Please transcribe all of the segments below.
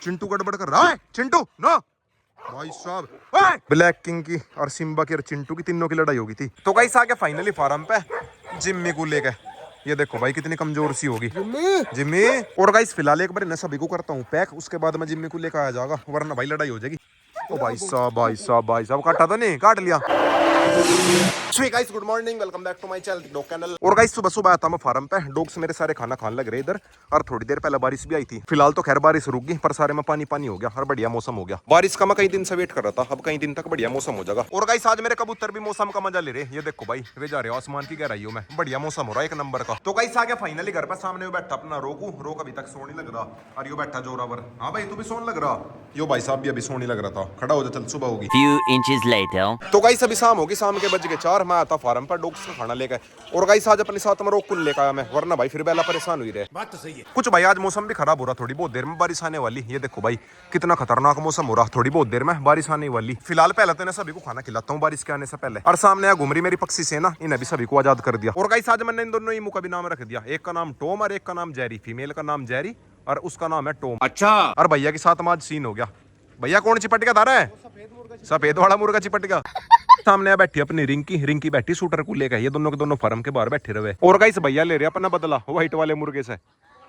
चिंटू गड़बड़ कर रहा है। चिंटू नो भाई साहब, ब्लैक किंग की और सिम्बा की और चिंटू की तीनों की लड़ाई होगी थी। तो गाइस आगे फाइनली फार्म पे जिम्मी को लेके, ये देखो भाई कितनी कमजोर सी होगी जिम्मी। और गाइस फिलहाल एक बार ना सभी को करता हूँ पैक, उसके बाद मैं जिम्मी को लेकर आ जाऊंगा, वरना भाई लड़ाई हो जाएगी। ओ भाई साहब भाई साहब भाई साहब, काटा तो नहीं, काट लिया। Guys good morning, welcome back to my channel dog channel. और गाइस सुबह सुबह आता मैं फार्म पे, डॉग्स मेरे सारे खाना खाने लग रहे इधर, और थोड़ी देर पहले बारिश भी आई थी। फिलहाल तो खैर बारिश रुक गई, पर सारे में पानी पानी हो गया और बढ़िया मौसम हो गया। बारिश का मैं कई दिन से वेट कर रहा था, अब कई दिन तक बढ़िया मौसम हो जाएगा। और गाइस आज मेरे कबूतर भी मौसम का मजा ले रहे, ये देखो भाई वे जा रहे हो आसमान की गहराइयों में, बढ़िया मौसम हो रहा है एक नंबर का। तो गाइस आ गया फाइनली घर पर, सामने बैठा अपना रोक अभी तक सोने लग रहा, और यो बैठा जोरावर। हाँ भाई तू भी सोने लग रहा, यो भाई साहब भी अभी सोने लग रहा था। खड़ा हो जा चल, सुबह होगी। Few inches later. तो गाइस अभी शाम होगी, शाम के बज के 4, मैं आता फार्म पर डॉग्स का खाना लेकर। और गाइस आज अपने साथ में रोक कुल लेकर आया मैं, वरना भाई फिर बेला परेशान हुई रहे। बात तो सही है। कुछ भाई आज मौसम भी खराब हो रहा, थोड़ी बहुत देर में बारिश आने वाली। ये देखो भाई कितना खतरनाक मौसम हो रहा, थोड़ी बहुत देर में बारिश आने वाली। फिलहाल पहले तो सभी को खाना खिलाता हूँ बारिश के आने से पहले। और सामने यहाँ घूम रही मेरी पक्षी से ना, इन्हें भी सभी को आजाद कर दिया। और गाइस आज मैंने इन दोनों इमू का भी नाम रख दिया, एक का नाम टॉम और एक का नाम जेरी। फीमेल का नाम जेरी और उसका नाम है टॉम। अच्छा। और भैया के साथ में आज सीन हो गया। भैया कौन चिपट गया धारा है? सफेद वाला मुर्गा चिपट गया। सामने बैठी अपनी रिंकी बैठी शूटर को लेकर, ये दोनों के दोनों फार्म के बाहर बैठे रहे। और गाइस भैया ले रहे अपना बदला व्हाइट वाले मुर्गे से,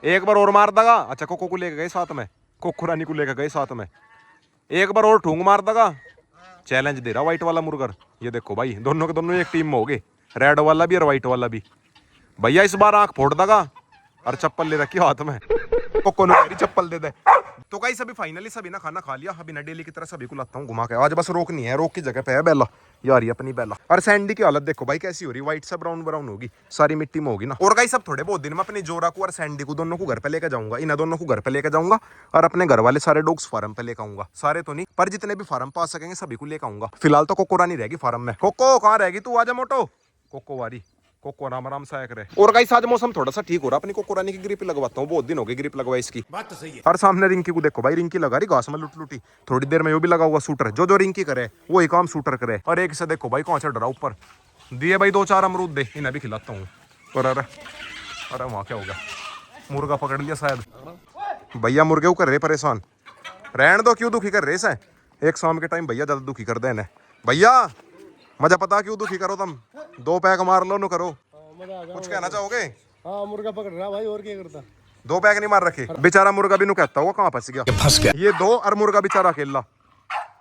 एक बार और मार देगा। अच्छा कोको को लेकर गए साथ में, कोको रानी को लेकर गए साथ में, एक बार और ठूंग मार देगा। चैलेंज दे रहा व्हाइट वाला मुर्गर। ये देखो भाई दोनों के दोनों एक टीम में हो गए, रेड वाला भी और व्हाइट वाला भी। भैया इस बार आंख फोड़ देगा और चप्पल ले रखी हाथ में, कोको ने चप्पल दे दे। तो गाइस अभी फाइनली सभी ना खाना खा लिया, अभी ना डेली की तरह सभी को लाता हूँ घुमा के। आज बस रोक नहीं है, रोक की जगह पे है बेला, यार ये अपनी बेला। और सैंडी की हालत देखो भाई कैसी हो रही, व्हाइट से ब्राउन ब्राउन होगी, सारी मिट्टी में होगी ना। और गाइस अब थोड़े बहुत दिन में अपनी जोरा को और सैंडी को दोनों को घर पे लेकर जाऊंगा, इन दोनों को घर पे लेकर जाऊंगा और अपने घर वाले सारे डॉग्स फार्म पे लेकर आऊंगा। सारे तो नहीं पर जितने भी फार्म पे आ सकेंगे सभी को लेकर आऊंगा। फिलहाल तो कोको रानी रहेगी फार्म में। कोको कहाँ रहेगी तू, आजा मोटो। कोको वारी कोको आराम से आया करे। और गाइस आज मौसम थोड़ा सा ठीक हो रहा, अपनी कोको रानी की ग्रिप लगवाता हूँ, बहुत दिन हो गए ग्रिप लगवाई इसकी। बात तो सही है। और सामने रिंकी को देखो भाई, रिंकी लगा रही घास में लुट लुटी, थोड़ी देर में वो भी लगा हुआ शूटर, जो जो रिंकी करे वही काम शूटर करे। और एक से देखो भाई कौन सा डरा ऊपर दिए भाई 2-4 अमरूद दे, इन्हें भी खिलाता हूँ। और अरे वहाँ क्या हो गया, मुर्गा पकड़ लिया शायद। भैया मुर्गे को कर रहे परेशान, रहन दो, क्यों दुखी कर रहे से। एक शाम के टाइम भैया ज्यादा दुखी कर दे इन्हें। भैया मजा पता क्यों दुखी करो तुम, 2 पैक मार लो न करो, कुछ कहना चाहोगे? हाँ मुर्गा पकड़ रहा भाई, और क्या करता। 2 पैक नहीं मार रखे, बेचारा मुर्गा भी नु कहता होगा कहाँ फंस गया, ये 2 और मुर्गा बेचारा अकेला।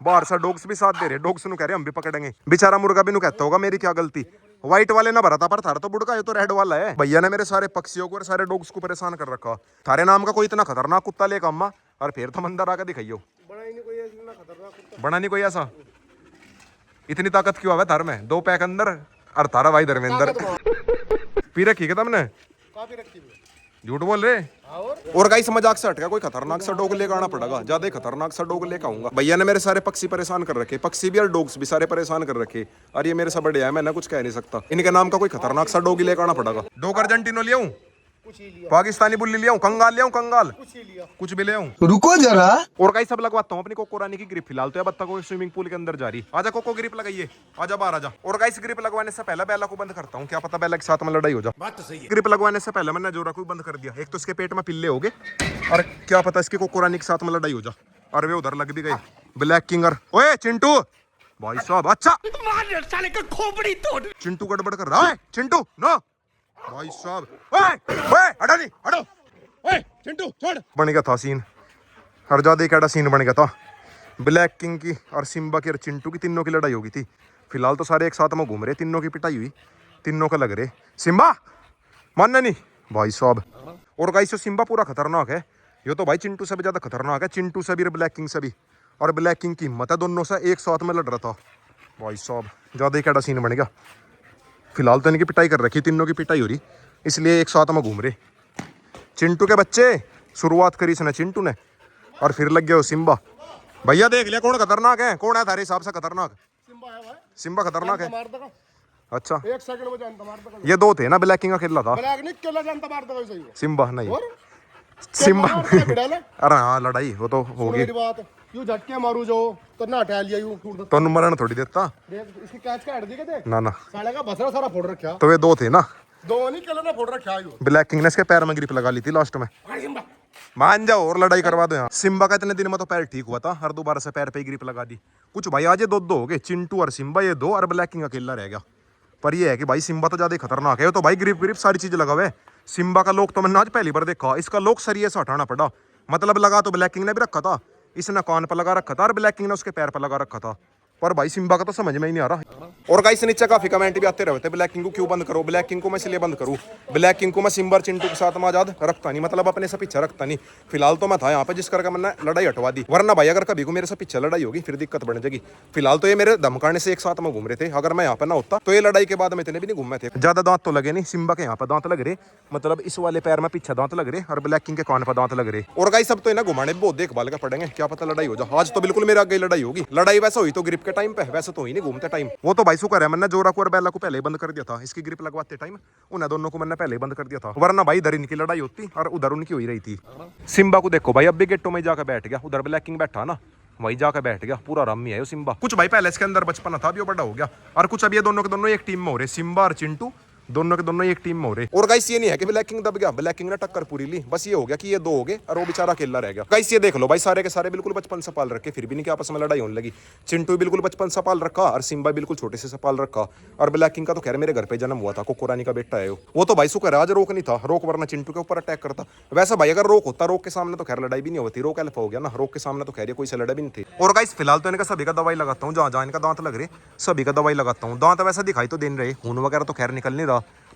बाहर से डॉग्स भी साथ दे रहे, डॉग्स नु कह रहे हम भी पकड़ेंगे, बेचारा मुर्गा भी नु कहता होगा मेरी क्या गलती। व्हाइट वाले ना भरा था पर थारा तो बुड़का, ये तो रेड वाला है। भैया ने मेरे सारे पक्षियों को और सारे डॉग्स को परेशान कर रखा। थारे नाम का कोई इतना खतरनाक कुत्ता लेकर अम्मा, और फिर तुम अंदर आकर दिखाइयो। बना नहीं कोई ऐसा, इतनी ताकत क्यों आवे थार में? 2 पैक अंदर और तारा भाई धर्मेंद्र पी रखी है तुमने? झूठ बोल रहे। और गाइस मजाक से हटका कोई खतरनाक सा डॉग लेकर आना पड़ेगा, ज्यादा ही खतरनाक सा डॉग लेकर आऊंगा। भैया ने मेरे सारे पक्षी परेशान कर रखे, पक्षी भी और डॉग्स भी सारे परेशान कर रखे। और ये मेरे से बड़े हैं, मैं ना कुछ कह नहीं सकता, इनके नाम का कोई खतरनाक सा डॉग लेकर आना पड़ेगा। डॉग अर्जेंटिनो ले आऊं, पाकिस्तानी बुल्ली ले आऊं, कंगाल ले आऊं, कंगाल कुछ भी ले आऊं। रुको जरा। और गाइस सब लगवाता हूँ अपनी कोको रानी की ग्रिप। फिलहाल तो अब तक स्विमिंग पूल के अंदर जा रही, आजा कोको ग्रिप लगाइए, आजा बाहर आजा। और गाइस ग्रिप लगवाने से पहले बेला को बंद करता हूँ, क्या पता बेला के साथ में लड़ाई हो जाए। बात तो सही है। ग्रिप लगवाने से पहले मैंने जोरा को बंद कर दिया, एक तो इसके पेट में पिल्ले हो गए, और क्या पता इसकी कोको रानी के साथ में लड़ाई हो जाए। और वे उधर लग भी गए ब्लैक किंगर। ओए चिंटू भाई साहब, अच्छा चिंटू गड़बड़ कर रहा है, चिंटू नो भाई साहब, हटो नहीं हटो, चिंटू छोड़। बन गया था सीन, हर ज्यादा कैडा सीन बन गया था। ब्लैक किंग की और सिम्बा की और चिंटू की तीनों की लड़ाई होगी थी। फिलहाल तो सारे एक साथ में घूम रहे, तीनों की पिटाई हुई, तीनों का लग रहे। सिम्बा मानना नहीं भाई साहब। और गाइस जो सिम्बा पूरा खतरनाक है, ये तो भाई चिंटू से भी ज्यादा खतरनाक है, चिंटू से भी और ब्लैक किंग से भी। और ब्लैक किंग की हिम्मत है, दोनों से एक साथ में लड़ रहा था भाई साहब, ज्यादा ही कैडा सीन बन गया। फिलहाल तो इनकी पिटाई कर रखी, तीनों की पिटाई हो रही, इसलिए एक साथ में घूम रहे। चिंटू के बच्चे शुरुआत करी इसने चिंटू ने, और फिर लग गया वो सिम्बा। भैया देख लिया कौन खतरनाक है, कौन है थारे हिसाब से खतरनाक? सिम्बा खतरनाक है। अच्छा 1 सेकंड में जानता मार देगा। ये 2 थे ना, ब्लैक किंग अकेला था, ब्लैक नहीं केला जानता मार देगा सही है। सिम्बा नहीं, सिम्बा अरे हाँ लड़ाई वो तो होगी। यू झटके मारू जो तो ना हटा लिया यू तो मरण थोड़ी देता, देख इसकी कैच का हट दी के देख ना ना, साले का बसरा सारा फोड़ रखा। तो वे 2 थे ना, 2 नहीं केला ना फोड़ रखा यू। ब्लैक किंग ने इसके पैर में ग्रिप लगा ली थी लास्ट में। मान जाओ और लड़ाई करवा दो यहाँ। सिम्बा का इतने दिन में तो पैर ठीक हुआ था, हर दोबारा से पैर पे ही ग्रिप लगा दी। कुछ भाई आज ये दो हो गए, चिंटू और सिम्बा ये दो, और ब्लैक किंग अकेला रह गया। पर ये है कि भाई सिम्बा तो ज्यादा खतरनाक है, तो भाई ग्रिप ग्रिप सारी चीजें लगा हुए। सिम्बा का लोक तो मैंने आज पहली बार देखा, इसका लोक सरिये से हटाना पड़ा। मतलब लगा तो ब्लैक किंग ने भी रखा था, इसने कान पर लगा रखा था और ब्लैक किंग ने उसके पैर पर लगा रखा था। पर भाई सिम्बा का तो समझ में ही नहीं आ रहा। और गाइस नीचे काफी कमेंट भी आते रहते, ब्लैक किंग को क्यों बंद करो, ब्लैक किंग को मैं इसलिए बंद करूं, ब्लैक किंग को मैं सिम्बा चिंटू के साथ में आजाद रखता नहीं, मतलब अपने से पीछे रखता नहीं। फिलहाल तो मैं था यहाँ पे जिस करके मैंने लड़ाई हटवा दी, वरना भाई अगर कभी को मेरे से पीछे लड़ाई होगी फिर दिक्कत बन जाएगी। फिलहाल तो ये मेरे धमकाने से एक साथ में घूम रहे थे, अगर मैं यहाँ पे ना होता तो ये लड़ाई के बाद में इतने भी नहीं घूमे थे। ज्यादा दांत तो लगे नहीं, सिम्बा के यहाँ पे दांत लग रहे, मतलब इस वाले पैर में पीछे दांत लग रहे और ब्लैक किंग के कान पर दांत लग रहे। और गाइस सब तो इन्हें घुमाने बहुत देखभाल के पड़ेंगे, क्या पता लड़ाई हो जाए। आज तो बिल्कुल मेरे आगे लड़ाई होगी। लड़ाई वैसे हुई तो ग्रिप के टाइम पे, वैसे तो ही नहीं घूमते टाइम। वो तो भाई शुक्र है मैंने जोरा को और बेला को पहले ही बंद कर दिया था, इसकी ग्रिप लगवाते टाइम उन्हें दोनों को मैंने पहले ही बंद कर दिया था, वरना भाई इधर इनकी लड़ाई होती और उधर उनकी हो ही रही थी। सिम्बा को देखो भाई अब भी गेटों में जाकर बैठ गया, उधर ब्लैक किंग बैठा ना वही जाकर बैठ गया, पूरा रमी है सिम्बा। कुछ भाई पहले इसके अंदर बचपन था, अभी वो बड़ा हो गया, और कुछ अब ये दोनों के दोनों एक टीम में हो रहे, सिम्बा और चिंटू दोनों के दोनों एक टीम में हो रहे। और गाइस ये नहीं है कि ब्लैक किंग दब गया, ब्लैक किंग ने टक्कर पूरी ली, बस ये हो गया कि ये दो हो गए और वो बेचारा अकेला रह गया। गाइस ये देख लो भाई सारे के सारे बिल्कुल बचपन से पाल रखे, फिर भी नहीं कि आपस में लड़ाई होने लगी। चिंटू बिल्कुल बचपन से पाल रखा और सिम्बा बिल्कुल छोटे से पाल रखा, और ब्लैक किंग का तो खैर मेरे घर पे जन्म हुआ था, कोको रानी का बेटा है वो तो भाई शुक्र है आज रोक नहीं था, रोक वरना चिंटू के ऊपर अटैक करता। वैसे भाई अगर रोक होता, रोक के सामने तो खैर लड़ाई भी नहीं होती, रोक हेल्प हो गया ना, रोक के सामने तो खैर कोई से लड़ाई भी नहीं थी। और गाइस फिलहाल तो इनका सभी का दवाई लगाता हूँ, जहाँ जहाँ इनका दांत लग रहे सभी का दवाई लगाता हूँ। दांत वैसा दिखाई तो दिन रहे, खून वगैरह तो खैर निकल नहीं रहा,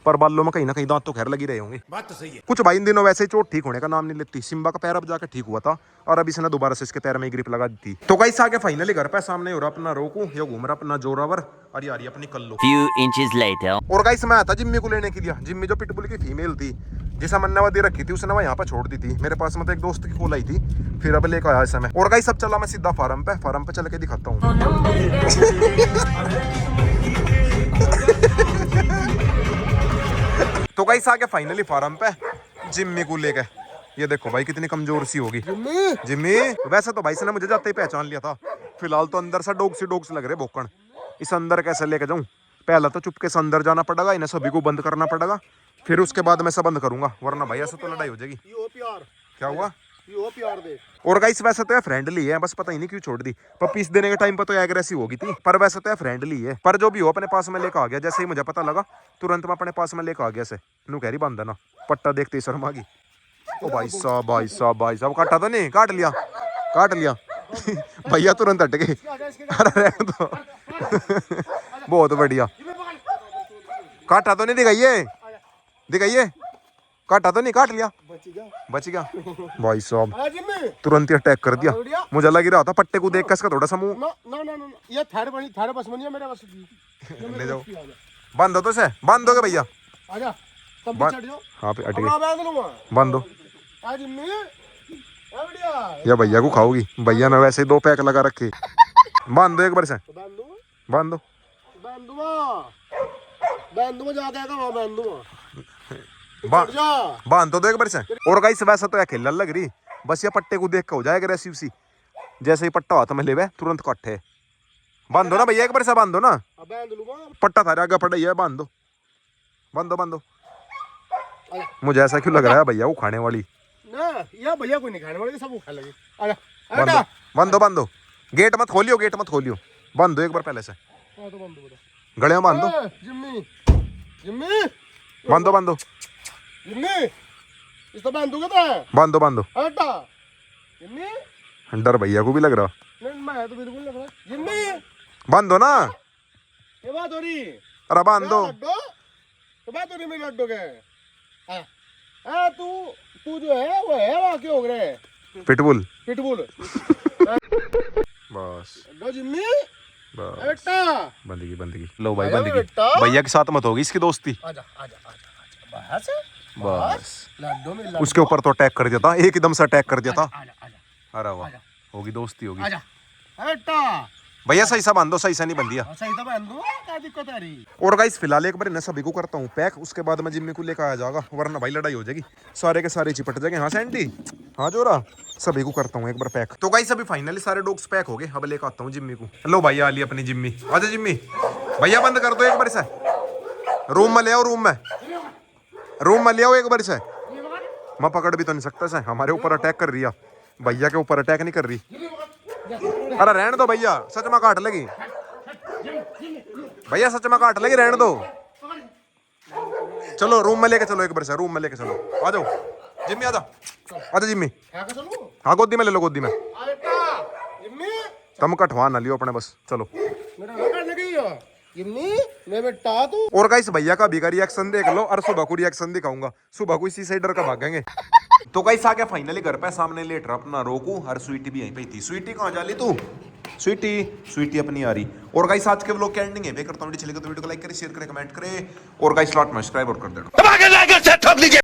पर बालों में कहीं ना कहीं दांत तो खैर लगी रहे होंगे। बात तो सही है। कुछ भाई इन दिनों वैसे ही चोट ठीक होने का नाम नहीं लेती। सिम्बा का पैर अब जाकर ठीक हुआ था और अब इसने दोबारा से इसके पैर में ही ग्रिप लगा दी थी। तो गाइस आगे फाइनली घर पे सामने हो रहा अपना रोकू, ये घूम रहा अपना जोरावर और यार अपनी कल्लू। Few inches later. और गाइस मैं आता जिम्मी को लेने के लिए, जिम्मी जो पिटबुल की फीमेल थी जिसे मैंने दे रखी थी उसने वह यहाँ पे छोड़ दी थी, मेरे पास में तो एक दोस्त की कॉल आई थी, फिर अब लेकर आया समय। और गाइस सब चला मैं सीधा फार्म पे चल के दिखाता हूँ। तो गाइस आगे फाइनली फार्म पे जिम्मी को लेके, ये देखो भाई कितनी कमजोर सी होगी जिम्मी। वैसे तो भाई से ने मुझे जाते ही पहचान लिया था, फिलहाल तो अंदर से डोग्स लग रहे भोकण। इस अंदर कैसे लेके जाऊं, पहला तो चुपके से अंदर जाना पड़ेगा, इन्हें सभी को बंद करना पड़ेगा, फिर उसके बाद मैं सब बंद करूंगा, वरना भाई ऐसे तो लड़ाई हो जाएगी। क्या हुआ? और गाइस वैसे तो फ्रेंडली है, बस पता ही नहीं क्यों छोड़ दी। पपीस देने के टाइम पर तो एग्रेसिव होगी थी, पर वैसे तो फ्रेंडली है। पर जो भी हो अपने पास में लेकर आ गया, जैसे ही मुझे पता लगा तुरंत मैं अपने पास में लेकर आ गया से नू कह रही बंद ना, पट्टा देखते ही शर्मा गई। ओ भाई साहब काटा तो नहीं, काट लिया भैया तुरंत हट गए। अरे तो बहुत बढ़िया, काटा तो नहीं, दिखाइए काटा तो नहीं, काट लिया, बच गया भाई साहब, तुरंत ही अटैक कर दिया। मुझे लग रहा था पट्टे को देख कर इसका थोड़ा सा मुंह ये थारे बस में नहीं है, मेरे बस ले जाओ। बंद हो तो से बंद हो गए भैया, आजा तब भी चढ़ जाओ। हाँ पे अट मैं गए, बांध लूंगा। बंद हो। आज मैं बढ़िया या भैया को खाओगी, भैया ने वैसे ही 2 पैक लगा रखे। बांध दो एक बार से, बांध दूंगा बांध दो। जाके आएगा वहां बांध दूंगा। बांध तो दो एक बार से। और गाइस वैसा तो खेलने लग रही, बस ये पट्टे को देख के हो जाएगा एग्रेसिव सी, जैसे ही पट्टा हाथ में ले तुरंत कट है। बांध दो ना भैया एक बार से, बांध दो ना, पट्टा थारे आगे पड़ा ही है, बांध दो। मुझे ऐसा क्यों लग रहा है भैया वो खाने वाली ना, या भैया को नहीं खाने वाले, सब वो खा लगे। आजा बंद दो। गेट मत खोलियो, बंद दो एक बार पहले से, गड़िया बांध दो, जिम्मी बांध दो, जिम्मी इस तो बांध दूंगा तो बांध दो। हटा जिम्मी, डर भैया को भी लग रहा, नहीं मैं तो बिल्कुल लग रहा जिम्मी, बांध दो ना। ये बात हो रही, अरे बांध दो, तो बात हो रही मेरी लड्डू के। तू जो है वो है वहाँ के हो गए पिटबुल बस दो जिम्मी, बस बेटा बंदगी लो भाई, बंदगी भैया के साथ मत होगी इसकी दोस्ती। आजा बस लड्डू में उसके ऊपर तो अटैक कर दिया था, एकदम से अटैक कर दिया था। अरे वाह, होगी दोस्ती होगी। आजा बेटा, भैया सही सा बांध दो, सही सा नहीं बंध दिया। सही तो बांध दो, क्या दिक्कत आ रही। और गाइस फिलहाल एक बार ना सभी को करता हूँ पैक, उसके बाद मैं जिम्मी को लेकर आ जाऊंगा, वरना भाई लड़ाई हो जाएगी, सारे के सारे चिपट जाएंगे। हाँ सैंडी, हाँ जोरा, सभी को करता हूँ एक बार पैक। तो गाइस अभी फाइनली सारे डॉग्स पैक हो गए, अब लेकर आता हूँ जिम्मी को। लो भैया आ ली अपनी जिम्मी, आजा जिम्मी। भैया बंद कर दो एक बार से, रूम में ले आओ, रूम में ले आओ एक बार से। मैं पकड़ भी तो नहीं सकता से, हमारे ऊपर अटैक कर रही है। भैया के ऊपर अटैक नहीं कर रही। अरे रहने दो भैया, सच में काट लेगी भैया, सच में काट लेगी, रहने दो। चलो रूम में लेके चलो, एक बार से रूम में लेके चलो। आ जाओ जिम्मी, आ जाओ, आजा जिम्मी। हाँ गोदी में ले लो, गोदी में। तुम कटवा ना लियो अपने, बस चलो। और गाइस भैया का भी रिएक्शन देख लो, और सुबह को रिएक्शन दिखाऊंगा। सुबह को इसी से डर का भागेंगे। तो गाइस आ गया फाइनली घर पे, सामने लेट रहा अपना रोकू, और स्वीटी भी यहीं पे थी। स्वीटी कहाँ जा ली तू? स्वीटी, स्वीटी अपनी आ रही। और गाइस आज के व्लॉग की एंडिंग है, करता हूँ, वीडियो चलेगा तो वीडियो को लाइक करें, शेयर करें, कमेंट करें, और गाइस स्लॉट में सब्सक्राइब और कर देना।